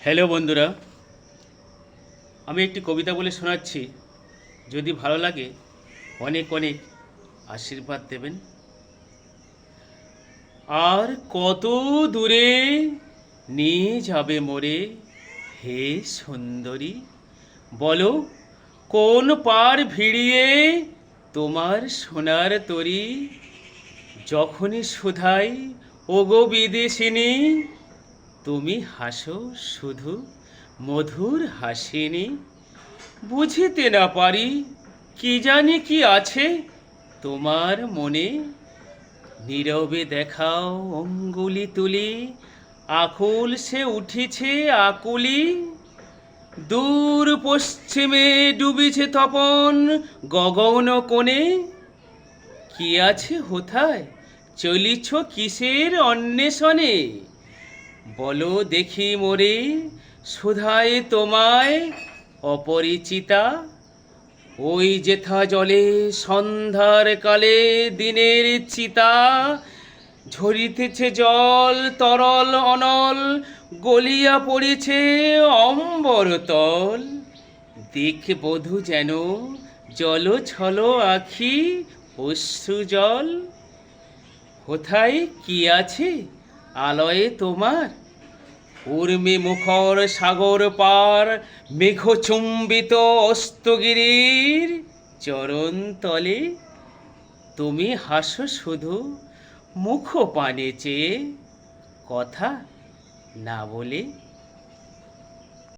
Hello বন্ধুরা, আমি একটি কবিতা বলে শোনাচ্ছি। যদি ভালো লাগে অনেক অনেক আশীর্বাদ দেবেন। আর কত দূরে নিয়ে যাবে মোরে, হে সুন্দরী, বলো কোন পার ভিড়িয়ে তোমার সোনার তরী। যখনই শুধাই ওগো বিদেশিনী, তুমি হাসো শুধু মধুর হাসিনি। বুঝিতে না পারি কি জানি কি আছে তোমার মনে। নীরবে দেখাও অঙ্গুলি তুলি, আকুল সে উঠিছে আকুলি। দূর পশ্চিমে ডুবিছে তপন গগন কোণে। কি আছে হোথায়, চলিছ কিসের অন্বেষণে। বলো দেখি মোরে, শুধায় তোমায় অপরিচিতা। ওই যেথা জলে সন্ধ্যার কালে দিনের চিতা। ঝরিতেছে জল তরল অনল, গলিয়া পড়েছে অম্বরতল। দিক বধূ যেন জল ছল আখি অশ্রু জল। কোথায় কি আছে আলয়ে তোমার, উর্মি মুখর সাগর পার, মেঘচুম্বিত অস্তগিরির চরণ তলে। তুমি হাসো শুধু মুখ পানে চেয়ে, কথা না বলে।